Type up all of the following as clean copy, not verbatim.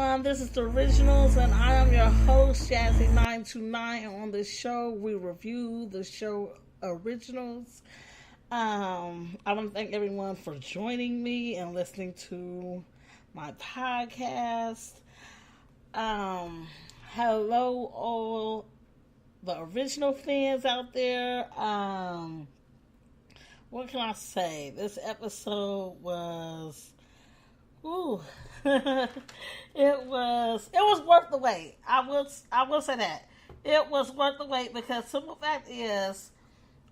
everyone. This is The Originals, and I am your host, Jazzy929. And on this show, we review the show Originals. I want to thank everyone for joining me and listening to my podcast. Hello, all the original fans out there. What can I say? This episode was... Ooh, it was worth the wait. I will say that it was worth the wait because simple fact is,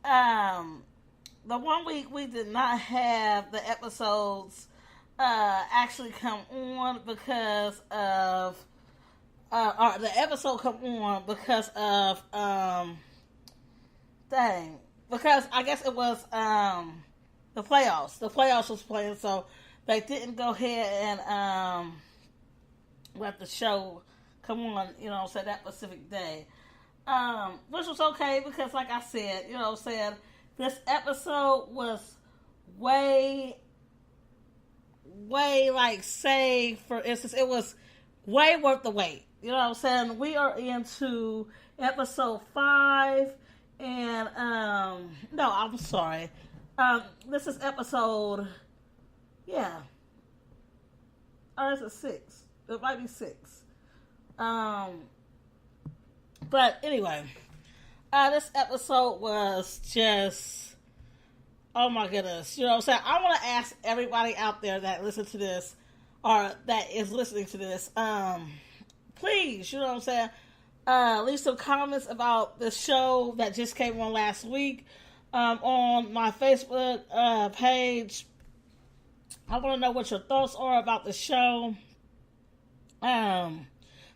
the 1 week we did not have the episodes actually come on because of or the episode come on because of because I guess it was the playoffs. The playoffs was playing, so they didn't go ahead and let the show come on, so that specific day. Which was okay because, like I said, this episode was way, like, say, for instance, it was way worth the wait. You know what I'm saying? We are into episode 5, and, no, I'm sorry. This is episode... Yeah. Or is it 6? It might be 6. But anyway, this episode was just, oh my goodness. You know what I'm saying? I want to ask everybody out there that listen to this, or that is listening to this, please, you know what I'm saying? Leave some comments about the show that just came on last week, on my Facebook, page. I want to know what your thoughts are about the show.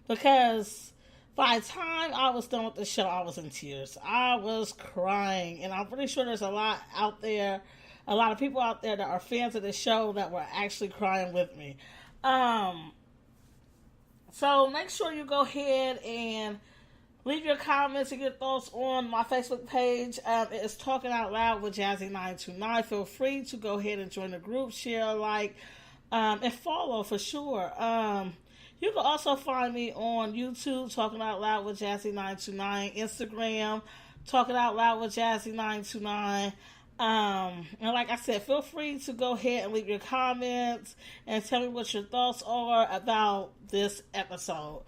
Because by the time I was done with the show, I was in tears. I was crying. And I'm pretty sure there's a lot out there, a lot of people out there that are fans of the show that were actually crying with me. So make sure you go ahead and leave your comments and your thoughts on my Facebook page. It is Talking Out Loud with Jazzy929. Feel free to go ahead and join the group, share, like, and follow for sure. You can also find me on YouTube, Talking Out Loud with Jazzy929, Instagram, Talking Out Loud with Jazzy929. And like I said, feel free to go ahead and leave your comments and tell me what your thoughts are about this episode.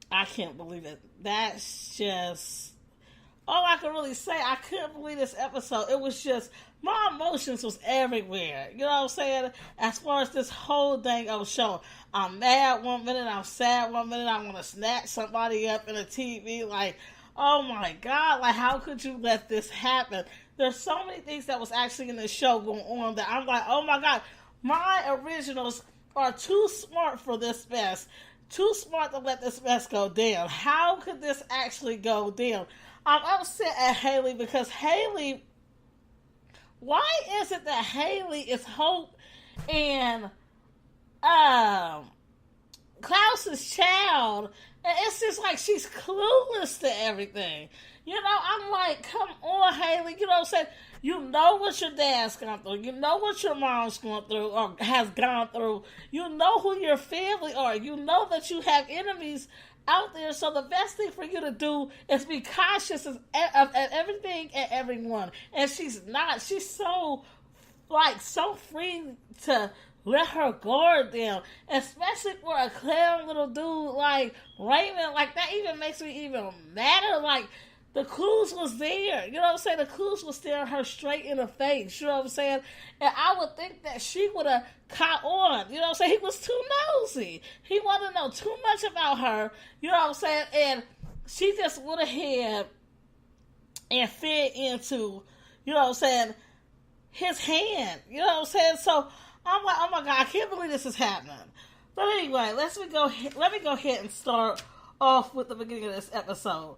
I can't believe it. That's just all I can really say. I couldn't believe this episode. It was just, my emotions was everywhere. You know what I'm saying? As far as this whole dang old show. I'm mad one minute, I'm sad one minute, I want to snatch somebody up in the TV. Like, oh my God, like, how could you let this happen? There's so many things that was actually in the show going on that I'm like, oh my God, my originals are too smart for this mess. Too smart to let this mess go down. How could this actually go down? I'm upset at Haley because Haley... Why is it that Haley is Hope and Klaus's child, and it's just like she's clueless to everything? I'm like, come on, Haley. You know what I'm saying? You know what your dad's gone through. You know what your mom's going through or has gone through. You know who your family are. You know that you have enemies out there. So the best thing for you to do is be cautious of everything and everyone. And she's not. She's so free to let her guard down. Especially for a clown little dude like Raymond. Like, that even makes me even madder. Like, the clues was there. You know what I'm saying? The clues was staring her straight in the face. You know what I'm saying? And I would think that she would have caught on. You know what I'm saying? He was too nosy. He wanted to know too much about her. You know what I'm saying? And she just went ahead and fed into, you know what I'm saying, his hand. You know what I'm saying? So I'm like, oh my God, I can't believe this is happening. But anyway, let me go ahead and start off with the beginning of this episode.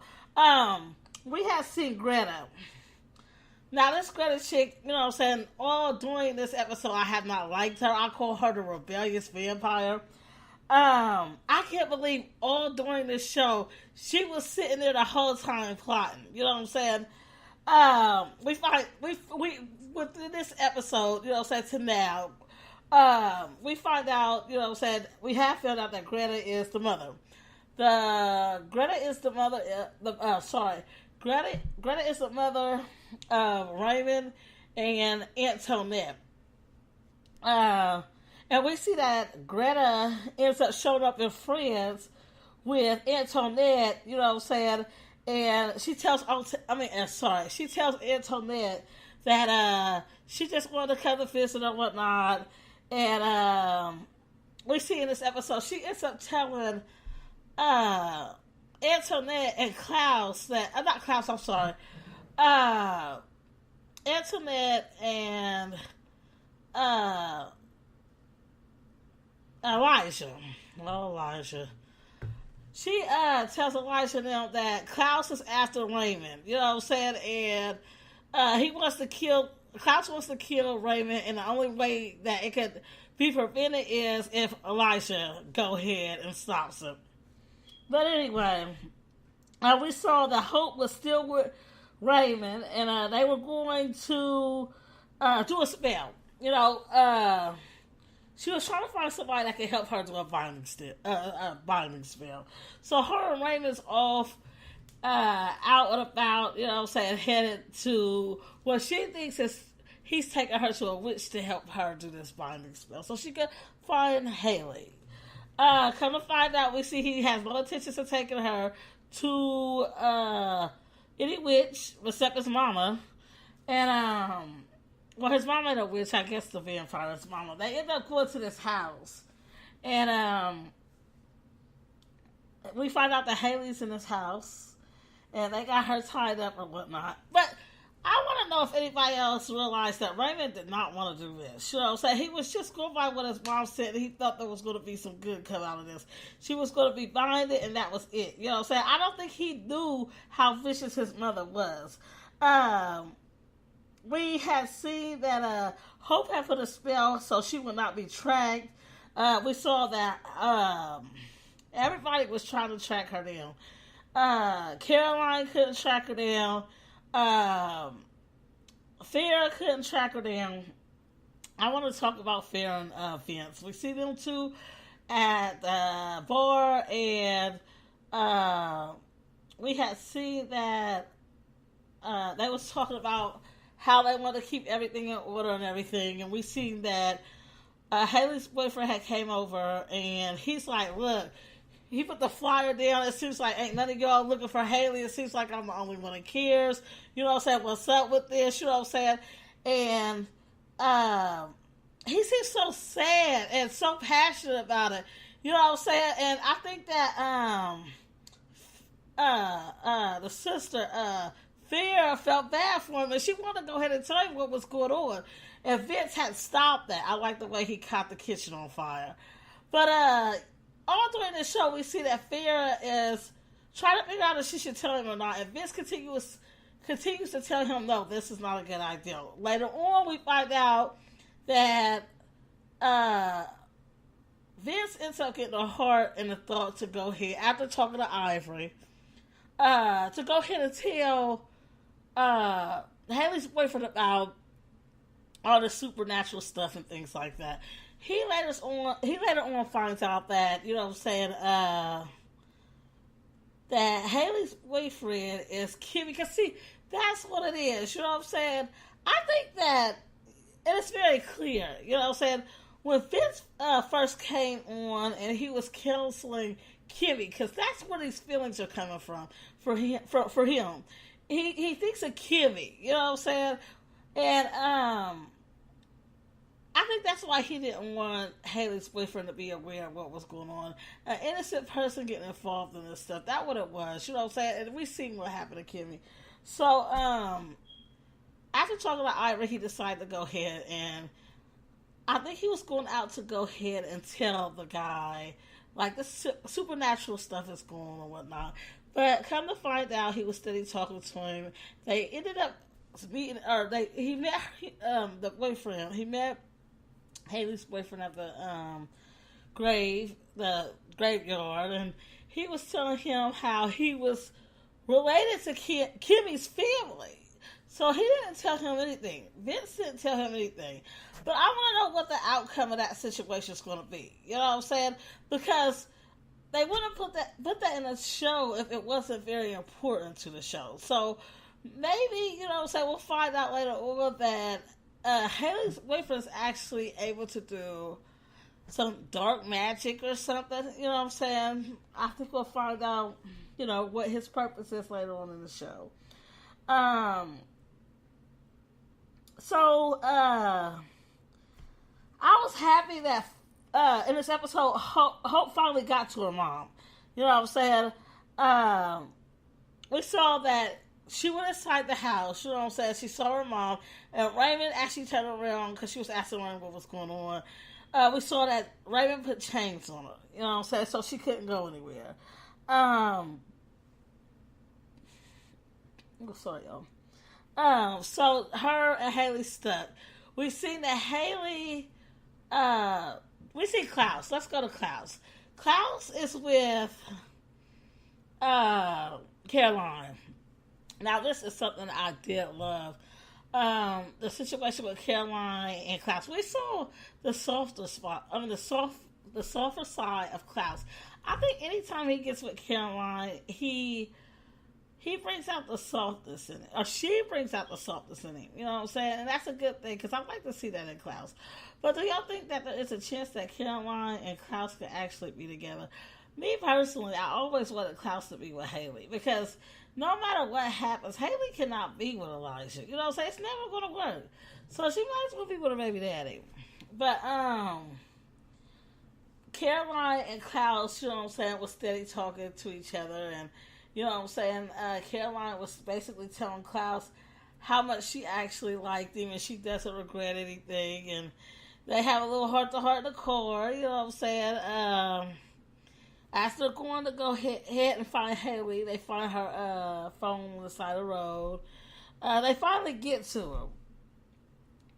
We have seen Greta. Now, this Greta chick, you know what I'm saying, all during this episode, I have not liked her. I call her the rebellious vampire. I can't believe all during this show, she was sitting there the whole time plotting. You know what I'm saying? We within this episode, you know what I'm saying, to now, We find out, we have found out that Greta is the mother. Greta is the mother. Greta is the mother of Raymond and Antoinette. And we see that Greta ends up showing up in Friends with Antoinette. And she tells Antoinette that she just wanted to come to visit and whatnot. And we see in this episode she ends up telling Antoinette and Klaus that not Klaus, I'm sorry. Antoinette and Elijah. Oh, Elijah. She tells Elijah now that Klaus is after Raymond. And Klaus wants to kill Raymond, and the only way that it could be prevented is if Elijah go ahead and stops him. But anyway, we saw that Hope was still with Raymond, and they were going to do a spell. She was trying to find somebody that could help her do a binding spell. So her and Raymond's off out and about, headed to what she thinks is he's taking her to a witch to help her do this binding spell so she could find Haley. Come to find out, we see he has no intentions of taking her to any witch except his mama. And his mama ain't a witch, I guess the vampire's mama. They end up going to this house. And we find out that Haley's in this house. And they got her tied up and whatnot. But I want to know if anybody else realized that Raymond did not want to do this. So he was just going by what his mom said, and he thought there was going to be some good come out of this. She was going to be binded, and that was it. I don't think he knew how vicious his mother was. We had seen that Hope had put a spell so she would not be tracked. We saw that everybody was trying to track her down. Caroline couldn't track her down. Farrah couldn't track her down. I want to talk about Farrah and Vince. We see them two at the bar, and we had seen that they was talking about how they want to keep everything in order and everything, and we seen that Haley's boyfriend had came over, and he's like, look, he put the flyer down. It seems like ain't none of y'all looking for Haley. It seems like I'm the only one that cares. What's up with this? And he seems so sad and so passionate about it. And I think that the sister Farrah felt bad for him, and she wanted to go ahead and tell him what was going on. And Vince had stopped that. I like the way he caught the kitchen on fire. But all during the show, we see that Farrah is trying to figure out if she should tell him or not. And Vince continues to tell him, no, this is not a good idea. Later on, we find out that Vince ends up getting the heart and the thought to go ahead, after talking to Ivory, to go ahead and tell Haley's boyfriend about all the supernatural stuff and things like that. He later on finds out that, that Haley's boyfriend is Kimmy. Because, see, that's what it is. I think that, and it's very clear, when Vince first came on and he was counseling Kimmy, because that's where these feelings are coming from, for him. He thinks of Kimmy, And, I think that's why he didn't want Haley's boyfriend to be aware of what was going on. An innocent person getting involved in this stuff. That's what it was. And we seen what happened to Kimmy. So, after talking to Ira, he decided to go ahead and I think he was going out to go ahead and tell the guy, like, the supernatural stuff is going on and whatnot. But come to find out, he was steady talking to him. They ended up meeting, he met the boyfriend. He met Haley's boyfriend at the graveyard, and he was telling him how he was related to Kimmy's family. So he didn't tell him anything. Vince didn't tell him anything. But I want to know what the outcome of that situation is going to be. You know what I'm saying? Because they wouldn't put that in a show if it wasn't very important to the show. So maybe, you know what I'm saying, we'll find out later on that Haley's boyfriend is actually able to do some dark magic or something. You know what I'm saying? I think we'll find out, you know, what his purpose is later on in the show. So I was happy that in this episode, Hope finally got to her mom. You know what I'm saying? We saw that she went inside the house. You know what I'm saying? She saw her mom, and Raymond actually turned around because she was asking Raymond what was going on. We saw that Raymond put chains on her. You know what I'm saying? So she couldn't go anywhere. Sorry, y'all. So her and Haley stuck. We've seen that Haley. We see Klaus. Let's go to Klaus. Klaus is with Caroline. Now, this is something I did love. The situation with Caroline and Klaus. We saw the softer spot. I mean, the softer side of Klaus. I think anytime he gets with Caroline, he brings out the softness in it, or she brings out the softness in him. You know what I'm saying? And that's a good thing because I like to see that in Klaus. But do y'all think that there is a chance that Caroline and Klaus could actually be together? Me personally, I always wanted Klaus to be with Haley because no matter what happens, Haley cannot be with Elijah. You know what I'm saying? It's never going to work. So she might as well be with her baby daddy. But Caroline and Klaus, you know what I'm saying, was steady talking to each other, and you know what I'm saying, Caroline was basically telling Klaus how much she actually liked him and she doesn't regret anything, and they have a little heart-to-heart in the car, you know what I'm saying. As they're going to go ahead and find Haley, they find her phone on the side of the road. They finally get to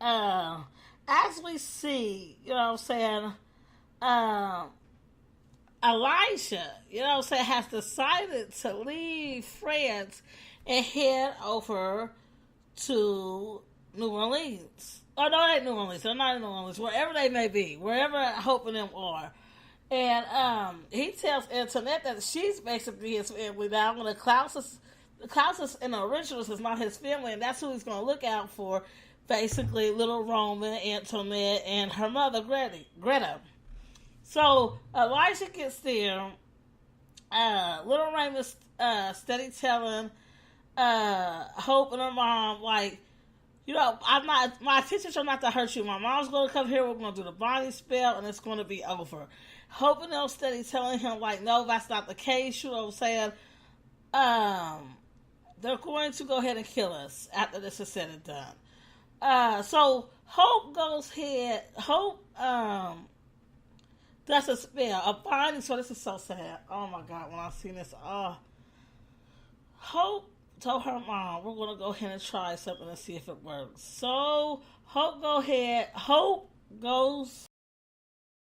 her. As we see, you know what I'm saying, Elijah, you know what I'm saying, has decided to leave France and head over to New Orleans. Oh, no, it ain't New Orleans. They're not in New Orleans. Wherever they may be. Wherever Hope and them are. And he tells Antoinette that she's basically his family now. When the Klaus is in the originals is not his family, and that's who he's going to look out for. Basically, little Roman, Antoinette, and her mother, Greta. So Elijah gets there. Little Raymond's steady telling Hope and her mom, like, you know, my intentions are not to hurt you. My mom's going to come here. We're going to do the body spell, and it's going to be over. Hope and them steady telling him, like, no, that's not the case. You know what I'm saying? They're going to go ahead and kill us after this is said and done. So Hope goes ahead. Hope does a spell, a binding. So this is so sad. Oh my God, when I seen this, Hope told her mom, we're going to go ahead and try something and see if it works. So Hope goes